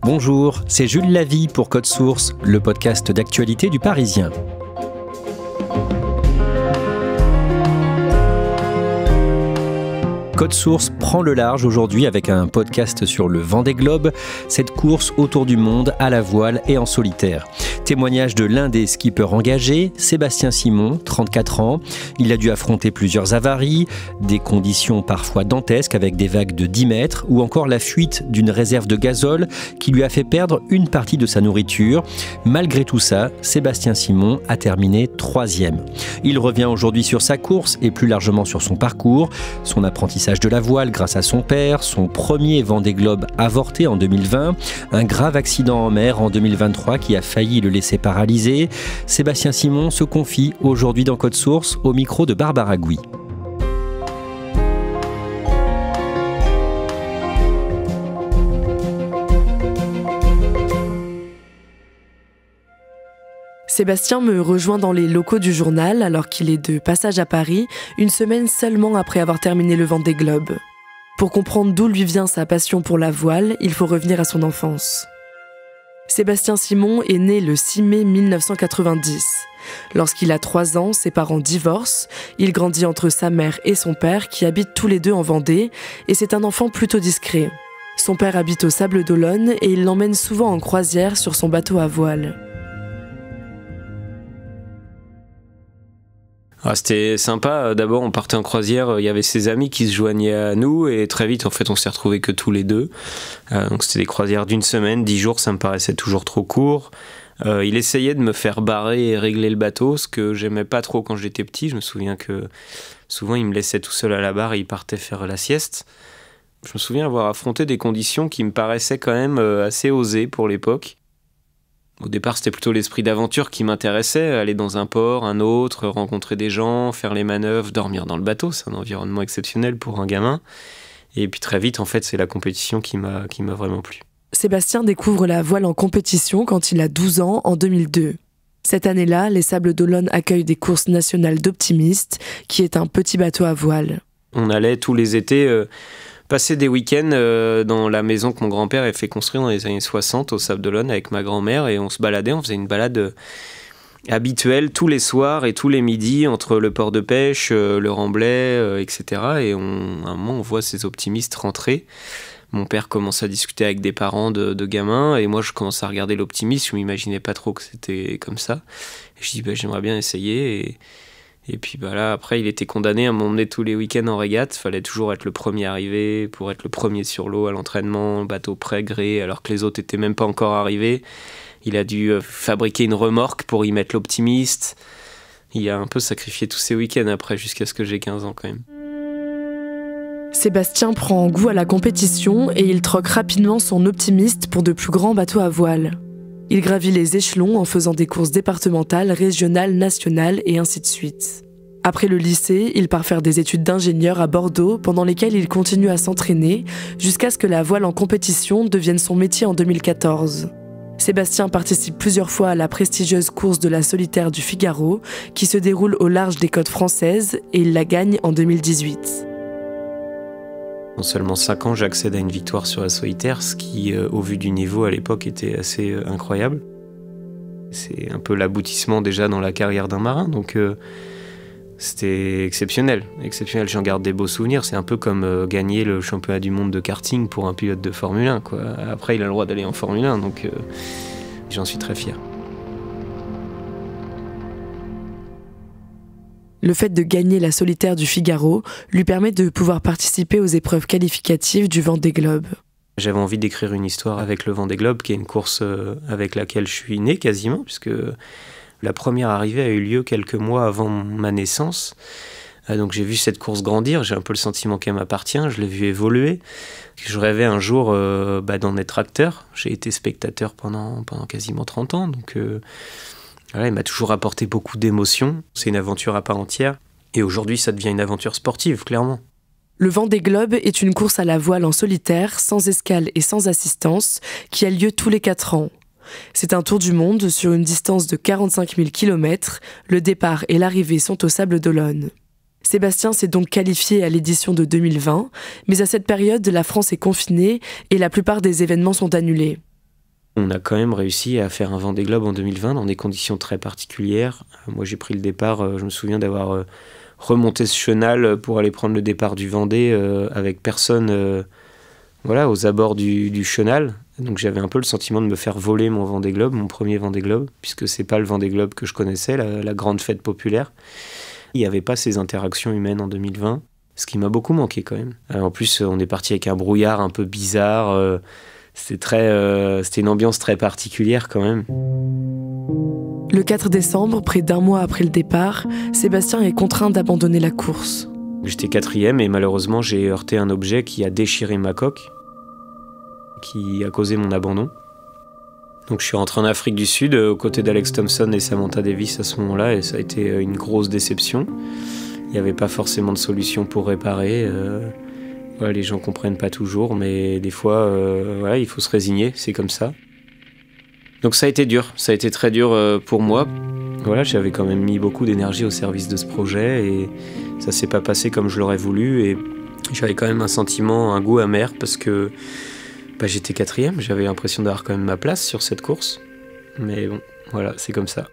Bonjour, c'est Jules Lavie pour Code Source, le podcast d'actualité du Parisien. Code Source prend le large aujourd'hui avec un podcast sur le Vendée Globe, cette course autour du monde à la voile et en solitaire. Témoignage de l'un des skippers engagés, Sébastien Simon, 34 ans. Il a dû affronter plusieurs avaries, des conditions parfois dantesques avec des vagues de 10 mètres ou encore la fuite d'une réserve de gazole qui lui a fait perdre une partie de sa nourriture. Malgré tout ça, Sébastien Simon a terminé 3e. Il revient aujourd'hui sur sa course et plus largement sur son parcours, son apprentissage de la voile grâce à son père, son premier Vendée Globe avorté en 2020, un grave accident en mer en 2023 qui a failli le laisser paralysé. Sébastien Simon se confie aujourd'hui dans Code Source au micro de Barbara Gouy. Sébastien me rejoint dans les locaux du journal alors qu'il est de passage à Paris, une semaine seulement après avoir terminé le Vendée Globe. Pour comprendre d'où lui vient sa passion pour la voile, il faut revenir à son enfance. Sébastien Simon est né le 6 mai 1990. Lorsqu'il a 3 ans, ses parents divorcent. Il grandit entre sa mère et son père qui habitent tous les deux en Vendée et c'est un enfant plutôt discret. Son père habite aux Sables d'Olonne et il l'emmène souvent en croisière sur son bateau à voile. C'était sympa. D'abord, on partait en croisière. Il y avait ses amis qui se joignaient à nous et très vite, en fait, on s'est retrouvés que tous les deux. Donc, c'était des croisières d'une semaine, 10 jours, ça me paraissait toujours trop court. Il essayait de me faire barrer et régler le bateau, ce que j'aimais pas trop quand j'étais petit. Je me souviens que souvent, il me laissait tout seul à la barre et il partait faire la sieste. Je me souviens avoir affronté des conditions qui me paraissaient quand même assez osées pour l'époque. Au départ, c'était plutôt l'esprit d'aventure qui m'intéressait, aller dans un port, un autre, rencontrer des gens, faire les manœuvres, dormir dans le bateau, c'est un environnement exceptionnel pour un gamin. Et puis très vite, en fait, c'est la compétition qui m'a vraiment plu. Sébastien découvre la voile en compétition quand il a 12 ans, en 2002. Cette année-là, les Sables d'Olonne accueillent des courses nationales d'Optimiste, qui est un petit bateau à voile. On allait tous les étés passer des week-ends dans la maison que mon grand-père avait fait construire dans les années 60 au Sables d'Olonne avec ma grand-mère et on se baladait, on faisait une balade habituelle tous les soirs et tous les midis entre le port de pêche, le Remblai, etc. Et à un moment, on voit ces optimistes rentrer. Mon père commence à discuter avec des parents de gamins et moi, je commence à regarder l'optimiste. Je ne m'imaginais pas trop que c'était comme ça. Et je dis, j'aimerais bien essayer. Et puis là, après, il était condamné à m'emmener tous les week-ends en régate. Il fallait toujours être le premier arrivé pour être le premier sur l'eau à l'entraînement, bateau prêt, gréé, alors que les autres n'étaient même pas encore arrivés. Il a dû fabriquer une remorque pour y mettre l'optimiste. Il a un peu sacrifié tous ses week-ends après, jusqu'à ce que j'ai 15 ans quand même. Sébastien prend goût à la compétition et il troque rapidement son optimiste pour de plus grands bateaux à voile. Il gravit les échelons en faisant des courses départementales, régionales, nationales et ainsi de suite. Après le lycée, il part faire des études d'ingénieur à Bordeaux, pendant lesquelles il continue à s'entraîner, jusqu'à ce que la voile en compétition devienne son métier en 2014. Sébastien participe plusieurs fois à la prestigieuse course de la solitaire du Figaro, qui se déroule au large des côtes françaises, et il la gagne en 2018. En seulement 5 ans, j'accède à une victoire sur la solitaire, ce qui, au vu du niveau à l'époque, était assez incroyable. C'est un peu l'aboutissement déjà dans la carrière d'un marin, donc c'était exceptionnel. J'en garde des beaux souvenirs. C'est un peu comme gagner le championnat du monde de karting pour un pilote de Formule 1, quoi. Après, il a le droit d'aller en Formule 1, donc j'en suis très fier. Le fait de gagner la solitaire du Figaro lui permet de pouvoir participer aux épreuves qualificatives du Vendée Globe. J'avais envie d'écrire une histoire avec le Vendée Globe, qui est une course avec laquelle je suis né quasiment, puisque la première arrivée a eu lieu quelques mois avant ma naissance. Donc j'ai vu cette course grandir, j'ai un peu le sentiment qu'elle m'appartient, je l'ai vu évoluer. Je rêvais un jour d'en être acteur. J'ai été spectateur pendant quasiment 30 ans, donc... Voilà, il m'a toujours apporté beaucoup d'émotions. C'est une aventure à part entière. Et aujourd'hui, ça devient une aventure sportive, clairement. Le Vendée Globe est une course à la voile en solitaire, sans escale et sans assistance, qui a lieu tous les 4 ans. C'est un tour du monde sur une distance de 45 000 km. Le départ et l'arrivée sont aux Sables d'Olonne. Sébastien s'est donc qualifié à l'édition de 2020, mais à cette période, la France est confinée et la plupart des événements sont annulés. On a quand même réussi à faire un Vendée Globe en 2020 dans des conditions très particulières. Moi, j'ai pris le départ, je me souviens d'avoir remonté ce chenal pour aller prendre le départ du Vendée avec personne aux abords du chenal. Donc j'avais un peu le sentiment de me faire voler mon Vendée Globe, mon premier Vendée Globe, puisque c'est pas le Vendée Globe que je connaissais, la grande fête populaire. Il n'y avait pas ces interactions humaines en 2020, ce qui m'a beaucoup manqué quand même. En plus, on est parti avec un brouillard un peu bizarre. C'était une ambiance très particulière quand même. Le 4 décembre, près d'un mois après le départ, Sébastien est contraint d'abandonner la course. J'étais 4e et malheureusement j'ai heurté un objet qui a déchiré ma coque, qui a causé mon abandon. Donc je suis rentré en Afrique du Sud aux côtés d'Alex Thompson et Samantha Davis à ce moment-là, et ça a été une grosse déception. Il n'y avait pas forcément de solution pour réparer. Les gens comprennent pas toujours, mais des fois, il faut se résigner, c'est comme ça. Donc ça a été dur, ça a été très dur pour moi. J'avais quand même mis beaucoup d'énergie au service de ce projet et ça s'est pas passé comme je l'aurais voulu. Et j'avais quand même un sentiment, un goût amer parce que j'étais 4e, j'avais l'impression d'avoir quand même ma place sur cette course. Mais bon, voilà, c'est comme ça.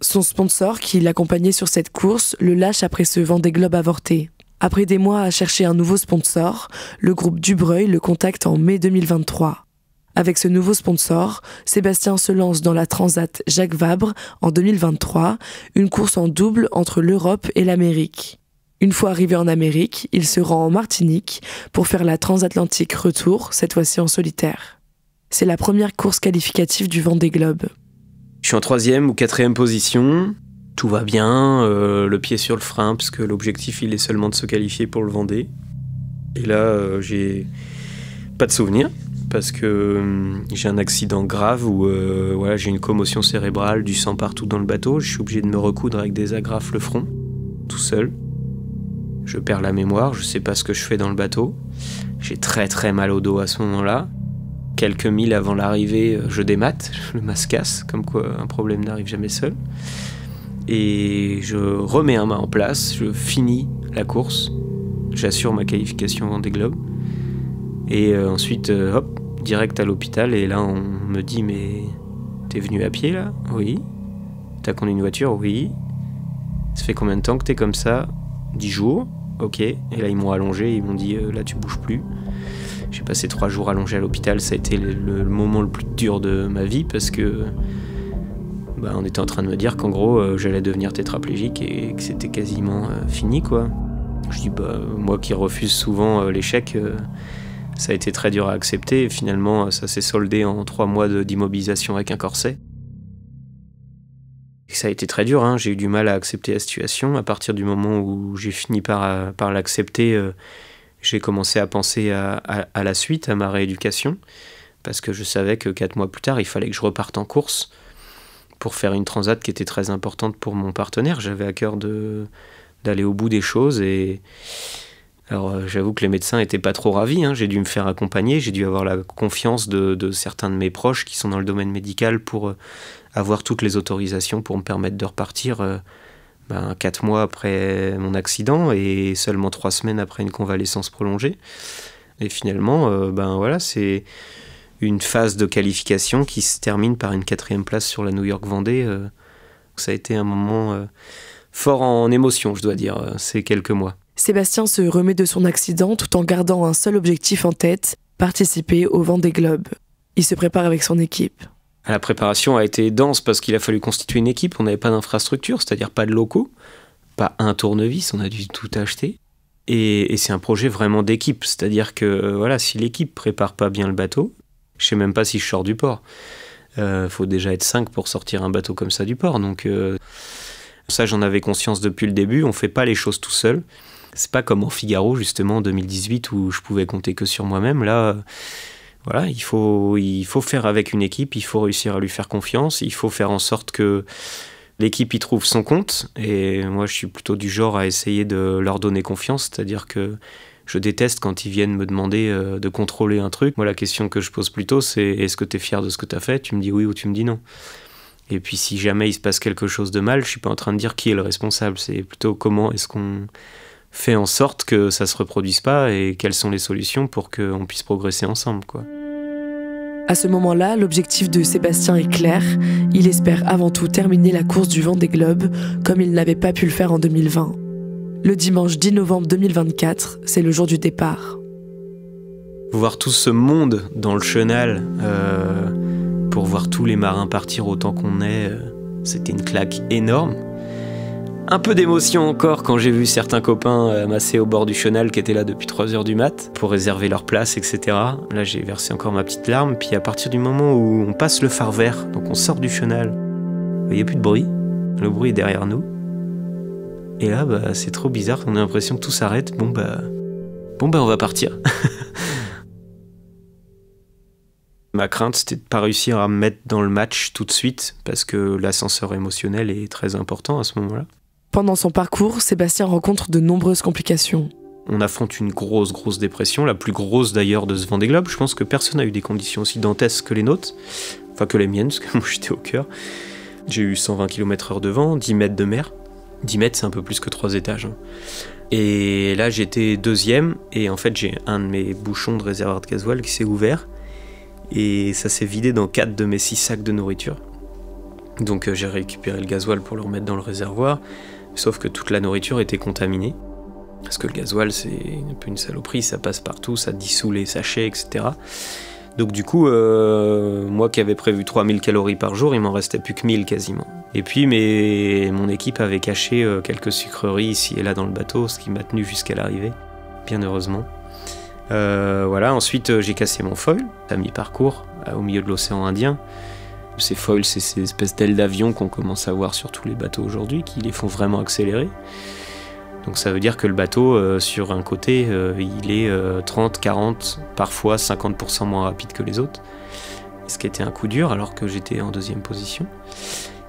Son sponsor, qui l'accompagnait sur cette course, le lâche après ce Vendée Globe avorté. Après des mois à chercher un nouveau sponsor, le groupe Dubreuil le contacte en mai 2023. Avec ce nouveau sponsor, Sébastien se lance dans la Transat Jacques Vabre en 2023, une course en double entre l'Europe et l'Amérique. Une fois arrivé en Amérique, il se rend en Martinique pour faire la transatlantique retour, cette fois-ci en solitaire. C'est la première course qualificative du Vendée Globe. Je suis en 3e ou 4e position, tout va bien, le pied sur le frein, parce que l'objectif il est seulement de se qualifier pour le Vendée. Et là, j'ai pas de souvenir, parce que j'ai un accident grave où j'ai une commotion cérébrale, du sang partout dans le bateau, je suis obligé de me recoudre avec des agrafes le front, tout seul. Je perds la mémoire, je sais pas ce que je fais dans le bateau. J'ai très très mal au dos à ce moment-là. Quelques milles avant l'arrivée, je démate, le mât se casse, comme quoi un problème n'arrive jamais seul. Et je remets un mât en place, je finis la course, j'assure ma qualification Vendée Globe. Et ensuite, direct à l'hôpital, et là on me dit « Mais t'es venu à pied là ?»« Oui. »« T'as conduit une voiture ?»« Oui. »« Ça fait combien de temps que t'es comme ça ?»« 10 jours. » Ok. Et là ils m'ont allongé, ils m'ont dit « Là tu bouges plus. » J'ai passé 3 jours allongé à l'hôpital, ça a été le moment le plus dur de ma vie parce que on était en train de me dire qu'en gros j'allais devenir tétraplégique et que c'était quasiment fini quoi. Je dis moi qui refuse souvent l'échec, ça a été très dur à accepter et finalement ça s'est soldé en 3 mois d'immobilisation avec un corset. Et ça a été très dur, j'ai eu du mal à accepter la situation. À partir du moment où j'ai fini par l'accepter, j'ai commencé à penser à la suite, à ma rééducation, parce que je savais que 4 mois plus tard, il fallait que je reparte en course pour faire une transat qui était très importante pour mon partenaire. J'avais à cœur d'aller au bout des choses. Et alors, j'avoue que les médecins n'étaient pas trop ravis. J'ai dû me faire accompagner, j'ai dû avoir la confiance de certains de mes proches qui sont dans le domaine médical pour avoir toutes les autorisations pour me permettre de repartir 4 mois après mon accident et seulement 3 semaines après une convalescence prolongée. Et finalement, c'est une phase de qualification qui se termine par une 4e place sur la New York Vendée. Ça a été un moment fort en émotion, je dois dire, ces quelques mois. Sébastien se remet de son accident tout en gardant un seul objectif en tête, participer au Vendée Globe. Il se prépare avec son équipe. La préparation a été dense parce qu'il a fallu constituer une équipe. On n'avait pas d'infrastructure, c'est-à-dire pas de locaux, pas un tournevis, on a dû tout acheter. Et c'est un projet vraiment d'équipe, c'est-à-dire que si l'équipe prépare pas bien le bateau, je sais même pas si je sors du port. Faut déjà être 5 pour sortir un bateau comme ça du port. Donc ça, j'en avais conscience depuis le début. On fait pas les choses tout seul. C'est pas comme en Figaro justement en 2018 où je pouvais compter que sur moi-même. Là. Il faut faire avec une équipe, il faut réussir à lui faire confiance, il faut faire en sorte que l'équipe y trouve son compte. Et moi, je suis plutôt du genre à essayer de leur donner confiance, c'est-à-dire que je déteste quand ils viennent me demander de contrôler un truc. Moi, la question que je pose plutôt, c'est est-ce que tu es fier de ce que tu as fait ? Tu me dis oui ou tu me dis non. Et puis, si jamais il se passe quelque chose de mal, je suis pas en train de dire qui est le responsable, c'est plutôt comment est-ce qu'on fait en sorte que ça se reproduise pas et quelles sont les solutions pour qu'on puisse progresser ensemble, quoi. À ce moment-là, l'objectif de Sébastien est clair. Il espère avant tout terminer la course du Vendée Globe, comme il n'avait pas pu le faire en 2020. Le dimanche 10 novembre 2024, c'est le jour du départ. Voir tout ce monde dans le chenal, pour voir tous les marins partir autant qu'on est, c'était une claque énorme. Un peu d'émotion encore quand j'ai vu certains copains amassés au bord du chenal qui étaient là depuis 3h du mat pour réserver leur place, etc. Là, j'ai versé encore ma petite larme. Puis à partir du moment où on passe le phare vert, donc on sort du chenal, il n'y a plus de bruit. Le bruit est derrière nous. Et là, c'est trop bizarre. On a l'impression que tout s'arrête. Bon, on va partir. Ma crainte, c'était de ne pas réussir à me mettre dans le match tout de suite parce que l'ascenseur émotionnel est très important à ce moment-là. Pendant son parcours, Sébastien rencontre de nombreuses complications. On affronte une grosse dépression, la plus grosse d'ailleurs de ce Vendée Globe. Je pense que personne n'a eu des conditions aussi dantesques que les nôtres, enfin que les miennes, parce que moi j'étais au cœur. J'ai eu 120 km/h de vent, 10 mètres de mer. 10 mètres, c'est un peu plus que 3 étages. Et là, j'étais deuxième, et en fait, j'ai un de mes bouchons de réservoir de gasoil qui s'est ouvert, et ça s'est vidé dans 4 de mes 6 sacs de nourriture. Donc j'ai récupéré le gasoil pour le remettre dans le réservoir, sauf que toute la nourriture était contaminée. Parce que le gasoil, c'est un peu une saloperie, ça passe partout, ça dissout les sachets, etc. Donc du coup, moi qui avais prévu 3000 calories par jour, il m'en restait plus que 1000 quasiment. Et puis mon équipe avait caché quelques sucreries ici et là dans le bateau, ce qui m'a tenu jusqu'à l'arrivée, bien heureusement. Voilà, ensuite j'ai cassé mon foil à mi-parcours, au milieu de l'océan Indien. Ces foils, c'est ces espèces d'ailes d'avion qu'on commence à voir sur tous les bateaux aujourd'hui, qui les font vraiment accélérer. Donc ça veut dire que le bateau, sur un côté, il est 30, 40, parfois 50% moins rapide que les autres. Ce qui était un coup dur alors que j'étais en deuxième position.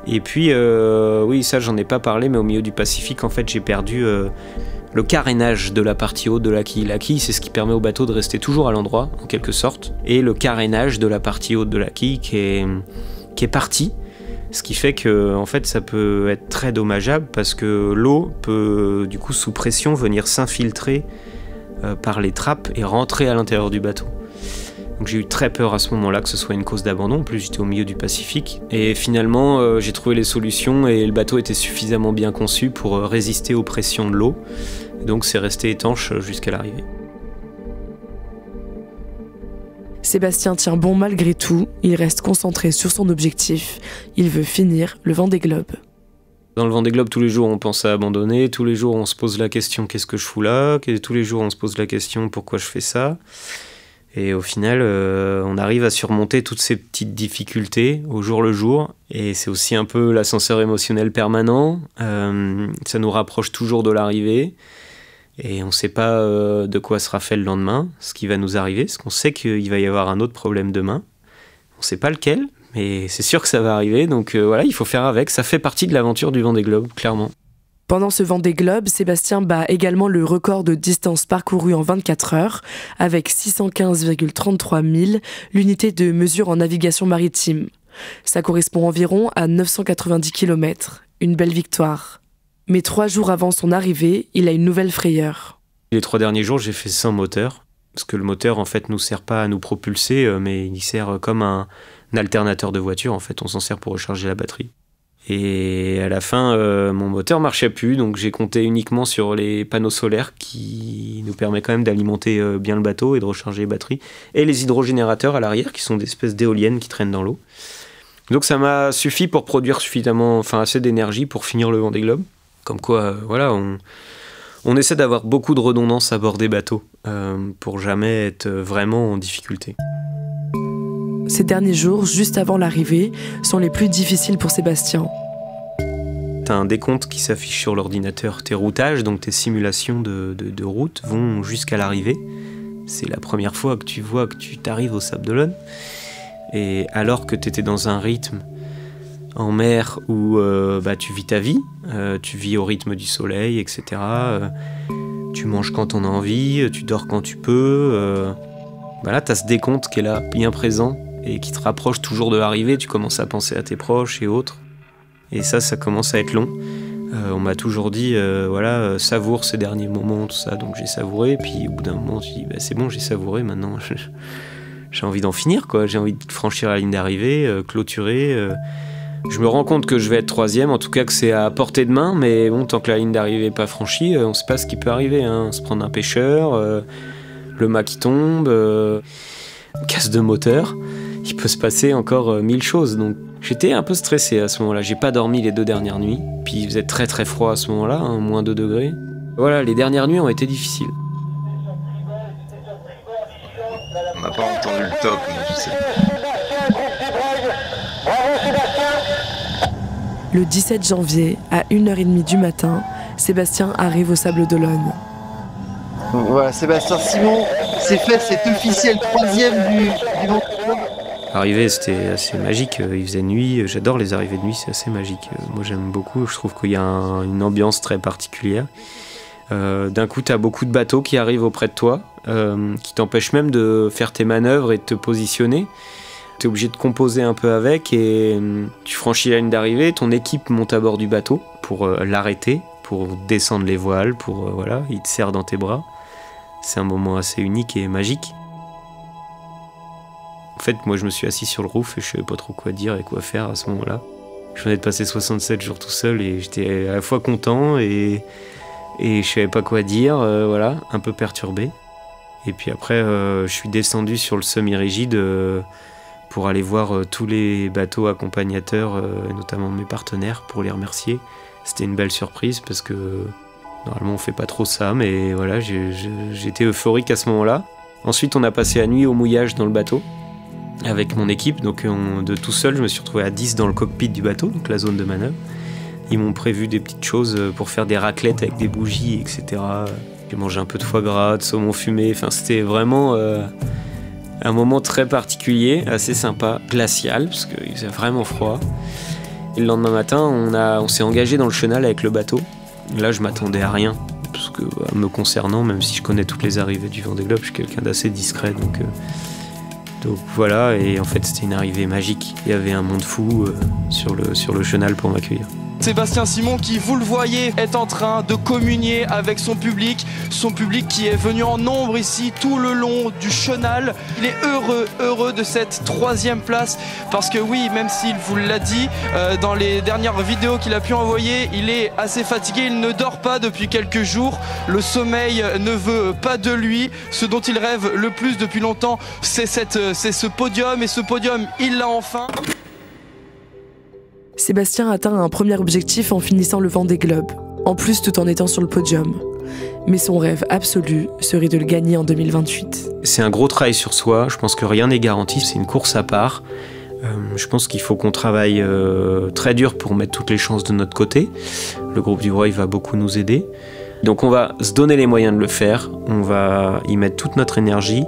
Et puis, oui, ça j'en ai pas parlé, mais au milieu du Pacifique, en fait, j'ai perdu le carénage de la partie haute de la quille. La quille, c'est ce qui permet au bateau de rester toujours à l'endroit, en quelque sorte. Et le carénage de la partie haute de la quille qui est parti. Ce qui fait que en fait, ça peut être très dommageable parce que l'eau peut, du coup, sous pression, venir s'infiltrer par les trappes et rentrer à l'intérieur du bateau. Donc j'ai eu très peur à ce moment-là que ce soit une cause d'abandon. En plus, j'étais au milieu du Pacifique. Et finalement, j'ai trouvé les solutions et le bateau était suffisamment bien conçu pour résister aux pressions de l'eau. Donc c'est resté étanche jusqu'à l'arrivée. Sébastien tient bon malgré tout, il reste concentré sur son objectif, il veut finir le Vendée Globe. Dans le Vendée Globe, tous les jours on pense à abandonner, tous les jours on se pose la question qu'est-ce que je fous là, tous les jours on se pose la question pourquoi je fais ça. Et au final, on arrive à surmonter toutes ces petites difficultés au jour le jour. Et c'est aussi un peu l'ascenseur émotionnel permanent, ça nous rapproche toujours de l'arrivée. Et on ne sait pas de quoi sera fait le lendemain, ce qui va nous arriver, parce qu'on sait qu'il va y avoir un autre problème demain. On ne sait pas lequel, mais c'est sûr que ça va arriver, donc voilà, il faut faire avec. Ça fait partie de l'aventure du Vendée Globe, clairement. Pendant ce Vendée Globe, Sébastien bat également le record de distance parcourue en 24 heures, avec 615,33 milles, l'unité de mesure en navigation maritime. Ça correspond environ à 990 km, une belle victoire. Mais 3 jours avant son arrivée, il a une nouvelle frayeur. Les 3 derniers jours, j'ai fait sans moteur. Parce que le moteur, en fait, nous sert pas à nous propulser, mais il sert comme un alternateur de voiture. En fait, on s'en sert pour recharger la batterie. Et à la fin, mon moteur marchait plus, donc j'ai compté uniquement sur les panneaux solaires qui nous permettent quand même d'alimenter bien le bateau et de recharger les batteries. Et les hydrogénérateurs à l'arrière, qui sont des espèces d'éoliennes qui traînent dans l'eau. Donc ça m'a suffi pour produire assez d'énergie pour finir le Vendée Globe. Comme quoi, voilà, on essaie d'avoir beaucoup de redondance à bord des bateaux pour jamais être vraiment en difficulté. Ces derniers jours, juste avant l'arrivée, sont les plus difficiles pour Sébastien. T'as un décompte qui s'affiche sur l'ordinateur. Tes routages, donc tes simulations de route, vont jusqu'à l'arrivée. C'est la première fois que tu vois que tu t'arrives au Sable d'Olonne. Et alors que t'étais dans un rythme en mer où tu vis ta vie, tu vis au rythme du soleil, etc. Tu manges quand t'en as envie, tu dors quand tu peux. Là, t'as ce décompte qui est là, bien présent, et qui te rapproche toujours de l'arrivée. Tu commences à penser à tes proches et autres. Et ça commence à être long. On m'a toujours dit, savoure ces derniers moments, tout ça. Donc j'ai savouré. Puis au bout d'un moment, je me suis dit, c'est bon, j'ai savouré. Maintenant, j'ai envie d'en finir, quoi. J'ai envie de franchir la ligne d'arrivée, clôturer. Je me rends compte que je vais être 3e, en tout cas que c'est à portée de main. Mais bon, tant que la ligne d'arrivée n'est pas franchie, on ne sait pas ce qui peut arriver. Se prendre un pêcheur, le mât qui tombe, casse de moteur. Il peut se passer encore 1000 choses. Donc j'étais un peu stressé à ce moment-là. J'ai pas dormi les 2 dernières nuits. Puis il faisait très très froid à ce moment-là, moins 2 degrés. Voilà, les dernières nuits ont été difficiles. On n'a pas entendu le top, mais je sais. Le 17 janvier, à 1h30 du matin, Sébastien arrive au Sables d'Olonne. Voilà, Sébastien Simon, c'est fait, c'est officiel, 3e du Vendée Globe. Arriver, c'était assez magique. Il faisait nuit. J'adore les arrivées de nuit, c'est assez magique. Moi, j'aime beaucoup. Je trouve qu'il y a une ambiance très particulière. D'un coup, tu as beaucoup de bateaux qui arrivent auprès de toi, qui t'empêchent même de faire tes manœuvres et de te positionner. Tu es obligé de composer un peu avec et tu franchis la ligne d'arrivée. Ton équipe monte à bord du bateau pour l'arrêter, pour descendre les voiles, il te serre dans tes bras. C'est un moment assez unique et magique. En fait, moi, je me suis assis sur le roof et je savais pas trop quoi dire et quoi faire à ce moment-là. Je venais de passer 67 jours tout seul et j'étais à la fois content et je savais pas quoi dire, un peu perturbé. Et puis après, je suis descendu sur le semi-rigide pour aller voir tous les bateaux accompagnateurs, notamment mes partenaires, pour les remercier. C'était une belle surprise parce que normalement on fait pas trop ça, mais voilà, j'étais euphorique à ce moment-là. Ensuite, on a passé la nuit au mouillage dans le bateau avec mon équipe, donc de tout seul, je me suis retrouvé à 10 dans le cockpit du bateau, donc la zone de manœuvre. Ils m'ont prévu des petites choses pour faire des raclettes avec des bougies, etc. J'ai mangé un peu de foie gras, de saumon fumé, enfin c'était vraiment un moment très particulier, assez sympa, glacial, parce qu'il faisait vraiment froid. Et le lendemain matin, on s'est engagé dans le chenal avec le bateau. Là, je m'attendais à rien, parce que me concernant, même si je connais toutes les arrivées du Vendée Globe, je suis quelqu'un d'assez discret, donc voilà, et en fait c'était une arrivée magique. Il y avait un monde fou sur le chenal pour m'accueillir. Sébastien Simon qui, vous le voyez, est en train de communier avec son public qui est venu en nombre ici tout le long du chenal. Il est heureux de cette 3e place parce que oui, même s'il vous l'a dit dans les dernières vidéos qu'il a pu envoyer, il est assez fatigué, il ne dort pas depuis quelques jours. Le sommeil ne veut pas de lui. Ce dont il rêve le plus depuis longtemps, c'est ce podium, et ce podium, il l'a enfin. Sébastien atteint un premier objectif en finissant le Vendée Globe, en plus tout en étant sur le podium. Mais son rêve absolu serait de le gagner en 2028. C'est un gros travail sur soi, je pense que rien n'est garanti, c'est une course à part. Je pense qu'il faut qu'on travaille très dur pour mettre toutes les chances de notre côté. Le groupe du Breuil va beaucoup nous aider. Donc on va se donner les moyens de le faire, on va y mettre toute notre énergie,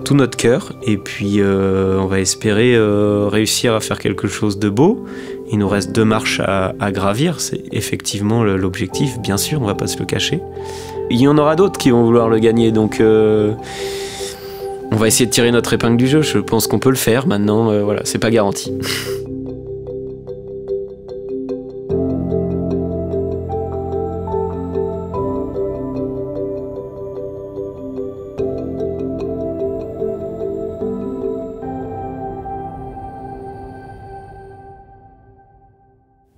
tout notre cœur, et puis on va espérer réussir à faire quelque chose de beau. Il nous reste 2 marches à gravir, c'est effectivement l'objectif, bien sûr, on va pas se le cacher. Il y en aura d'autres qui vont vouloir le gagner, donc on va essayer de tirer notre épingle du jeu. Je pense qu'on peut le faire, maintenant, c'est pas garanti.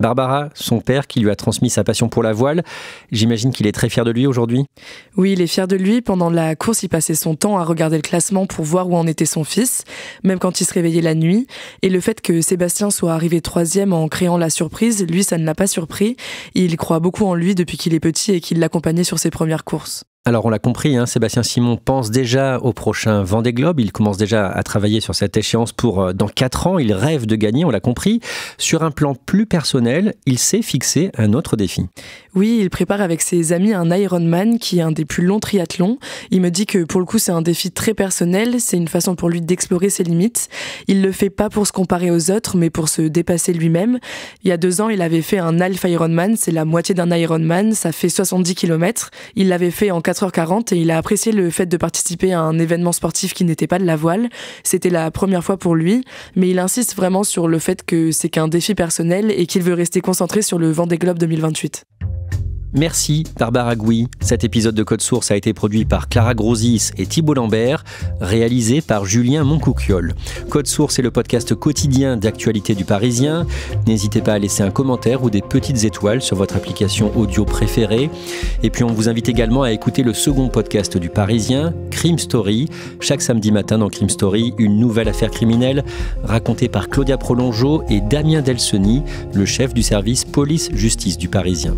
Barbara, son père qui lui a transmis sa passion pour la voile, j'imagine qu'il est très fier de lui aujourd'hui. Oui, il est fier de lui. Pendant la course, il passait son temps à regarder le classement pour voir où en était son fils, même quand il se réveillait la nuit. Et le fait que Sébastien soit arrivé 3e en créant la surprise, lui, ça ne l'a pas surpris. Il croit beaucoup en lui depuis qu'il est petit et qu'il l'accompagnait sur ses premières courses. Alors on l'a compris, Sébastien Simon pense déjà au prochain Vendée Globe. Il commence déjà à travailler sur cette échéance pour dans 4 ans. Il rêve de gagner, on l'a compris. Sur un plan plus personnel, il s'est fixé un autre défi. Oui, il prépare avec ses amis un Ironman qui est un des plus longs triathlons. Il me dit que pour le coup c'est un défi très personnel, c'est une façon pour lui d'explorer ses limites. Il le fait pas pour se comparer aux autres, mais pour se dépasser lui-même. Il y a 2 ans, il avait fait un half Ironman, c'est la moitié d'un Ironman, ça fait 70 km. Il l'avait fait en 4 4h40 et il a apprécié le fait de participer à un événement sportif qui n'était pas de la voile. C'était la première fois pour lui, mais il insiste vraiment sur le fait que c'est qu'un défi personnel et qu'il veut rester concentré sur le Vendée Globe 2028. Merci Barbara Gouy. Cet épisode de Code Source a été produit par Clara Grosis et Thibault Lambert, réalisé par Julien Moncouquiol. Code Source est le podcast quotidien d'actualité du Parisien. N'hésitez pas à laisser un commentaire ou des petites étoiles sur votre application audio préférée. Et puis on vous invite également à écouter le second podcast du Parisien, Crime Story. Chaque samedi matin dans Crime Story, une nouvelle affaire criminelle racontée par Claudia Prolongeau et Damien Delseny, le chef du service police-justice du Parisien.